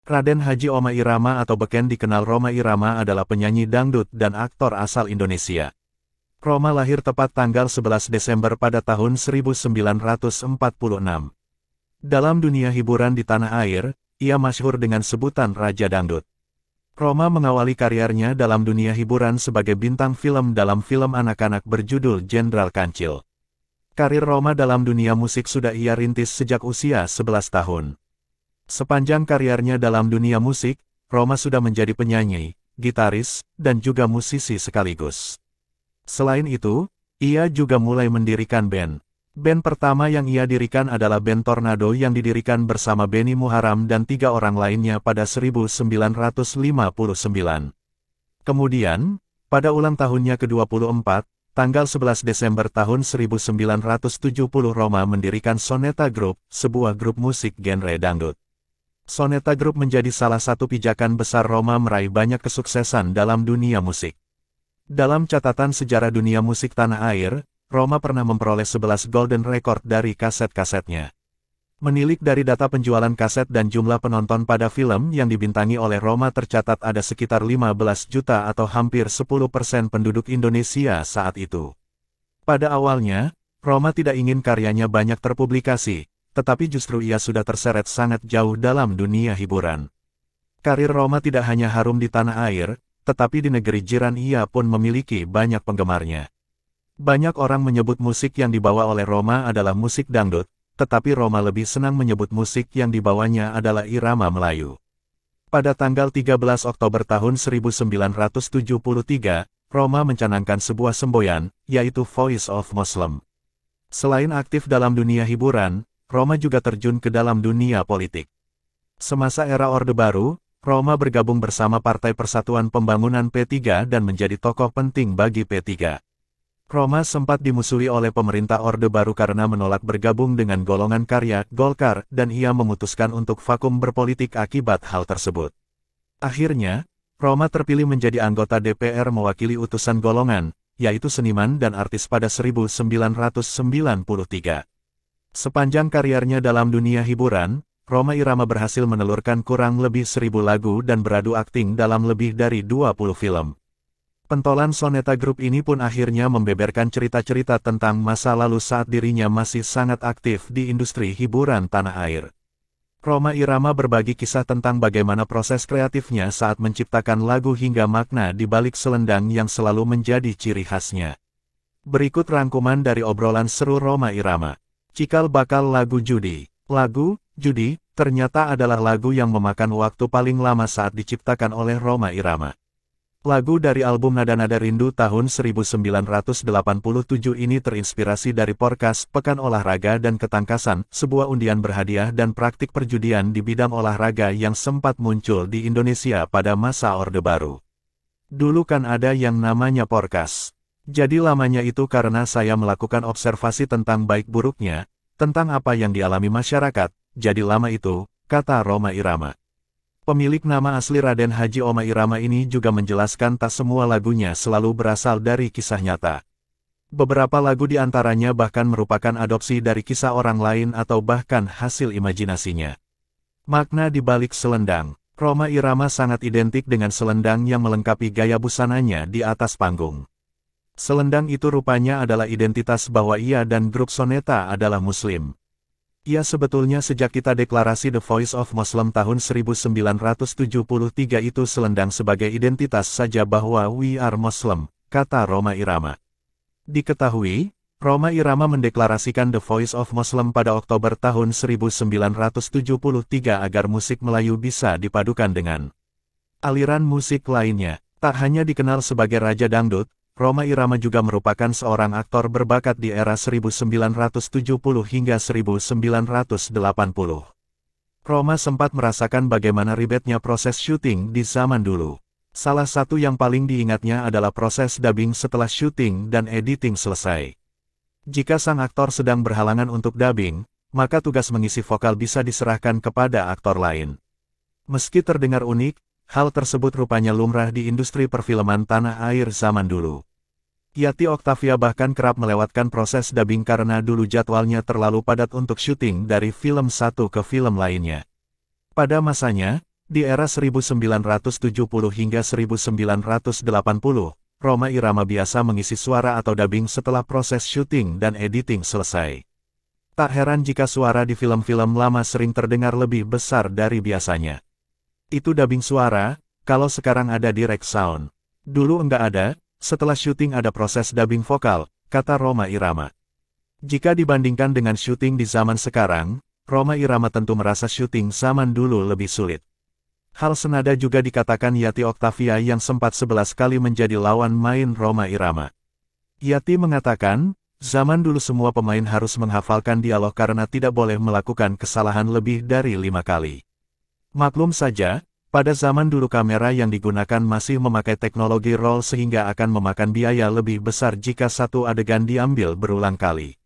Raden Haji Rhoma Irama atau Beken dikenal Rhoma Irama adalah penyanyi dangdut dan aktor asal Indonesia. Rhoma lahir tepat tanggal 11 Desember pada tahun 1946. Dalam dunia hiburan di tanah air, ia masyhur dengan sebutan Raja Dangdut. Rhoma mengawali karirnya dalam dunia hiburan sebagai bintang film dalam film anak-anak berjudul Jenderal Kancil. Karir Rhoma dalam dunia musik sudah ia rintis sejak usia 11 tahun. Sepanjang karirnya dalam dunia musik, Rhoma sudah menjadi penyanyi, gitaris, dan juga musisi sekaligus. Selain itu, ia juga mulai mendirikan band. Band pertama yang ia dirikan adalah band Tornado yang didirikan bersama Benny Muharam dan 3 orang lainnya pada 1959. Kemudian, pada ulang tahunnya ke-24, tanggal 11 Desember tahun 1970 Rhoma mendirikan Soneta Group, sebuah grup musik genre dangdut. Soneta Group menjadi salah satu pijakan besar Rhoma meraih banyak kesuksesan dalam dunia musik. Dalam catatan sejarah dunia musik tanah air, Rhoma pernah memperoleh 11 Golden Record dari kaset-kasetnya. Menilik dari data penjualan kaset dan jumlah penonton pada film yang dibintangi oleh Rhoma tercatat ada sekitar 15 juta atau hampir 10% penduduk Indonesia saat itu. Pada awalnya, Rhoma tidak ingin karyanya banyak terpublikasi, tetapi justru ia sudah terseret sangat jauh dalam dunia hiburan. Karir Rhoma tidak hanya harum di tanah air, tetapi di negeri jiran ia pun memiliki banyak penggemarnya. Banyak orang menyebut musik yang dibawa oleh Rhoma adalah musik dangdut, tetapi Rhoma lebih senang menyebut musik yang dibawanya adalah irama Melayu. Pada tanggal 13 Oktober tahun 1973, Rhoma mencanangkan sebuah semboyan, yaitu Voice of Muslim. Selain aktif dalam dunia hiburan, Rhoma juga terjun ke dalam dunia politik. Semasa era Orde Baru, Rhoma bergabung bersama Partai Persatuan Pembangunan P3 dan menjadi tokoh penting bagi P3. Rhoma sempat dimusuhi oleh pemerintah Orde Baru karena menolak bergabung dengan golongan karya, Golkar, dan ia memutuskan untuk vakum berpolitik akibat hal tersebut. Akhirnya, Rhoma terpilih menjadi anggota DPR mewakili utusan golongan, yaitu seniman dan artis pada 1993. Sepanjang karirnya dalam dunia hiburan, Rhoma Irama berhasil menelurkan kurang lebih 1000 lagu dan beradu akting dalam lebih dari 20 film. Pentolan Soneta Group ini pun akhirnya membeberkan cerita-cerita tentang masa lalu saat dirinya masih sangat aktif di industri hiburan tanah air. Rhoma Irama berbagi kisah tentang bagaimana proses kreatifnya saat menciptakan lagu hingga makna di balik selendang yang selalu menjadi ciri khasnya. Berikut rangkuman dari obrolan seru Rhoma Irama. Cikal bakal lagu Judi. Lagu Judi ternyata adalah lagu yang memakan waktu paling lama saat diciptakan oleh Rhoma Irama. Lagu dari album Nada-Nada Rindu tahun 1987 ini terinspirasi dari Porkas, Pekan Olahraga dan Ketangkasan, sebuah undian berhadiah dan praktik perjudian di bidang olahraga yang sempat muncul di Indonesia pada masa Orde Baru. Dulu kan ada yang namanya Porkas. Jadi lamanya itu karena saya melakukan observasi tentang baik buruknya, tentang apa yang dialami masyarakat, jadi lama itu, kata Rhoma Irama. Pemilik nama asli Raden Haji Rhoma Irama ini juga menjelaskan tak semua lagunya selalu berasal dari kisah nyata. Beberapa lagu di antaranya bahkan merupakan adopsi dari kisah orang lain atau bahkan hasil imajinasinya. Makna di balik selendang. Rhoma Irama sangat identik dengan selendang yang melengkapi gaya busananya di atas panggung. Selendang itu rupanya adalah identitas bahwa ia dan grup Soneta adalah Muslim. Ia sebetulnya sejak kita deklarasi The Voice of Muslim tahun 1973 itu selendang sebagai identitas saja bahwa we are Muslim, kata Rhoma Irama. Diketahui, Rhoma Irama mendeklarasikan The Voice of Muslim pada Oktober tahun 1973 agar musik Melayu bisa dipadukan dengan aliran musik lainnya. Tak hanya dikenal sebagai Raja Dangdut, Rhoma Irama juga merupakan seorang aktor berbakat di era 1970 hingga 1980. Rhoma sempat merasakan bagaimana ribetnya proses syuting di zaman dulu. Salah satu yang paling diingatnya adalah proses dubbing setelah syuting dan editing selesai. Jika sang aktor sedang berhalangan untuk dubbing, maka tugas mengisi vokal bisa diserahkan kepada aktor lain. Meski terdengar unik, hal tersebut rupanya lumrah di industri perfilman tanah air zaman dulu. Yati Octavia bahkan kerap melewatkan proses dubbing karena dulu jadwalnya terlalu padat untuk syuting dari film satu ke film lainnya. Pada masanya, Di era 1970 hingga 1980, Rhoma Irama biasa mengisi suara atau dubbing setelah proses syuting dan editing selesai. Tak heran jika suara di film-film lama sering terdengar lebih besar dari biasanya. Itu dubbing suara, kalau sekarang ada direct sound. Dulu enggak ada, setelah syuting ada proses dubbing vokal, kata Rhoma Irama. Jika dibandingkan dengan syuting di zaman sekarang, Rhoma Irama tentu merasa syuting zaman dulu lebih sulit. Hal senada juga dikatakan Yati Octavia yang sempat 11 kali menjadi lawan main Rhoma Irama. Yati mengatakan, zaman dulu semua pemain harus menghafalkan dialog karena tidak boleh melakukan kesalahan lebih dari 5 kali. Maklum saja, pada zaman dulu kamera yang digunakan masih memakai teknologi roll sehingga akan memakan biaya lebih besar jika satu adegan diambil berulang kali.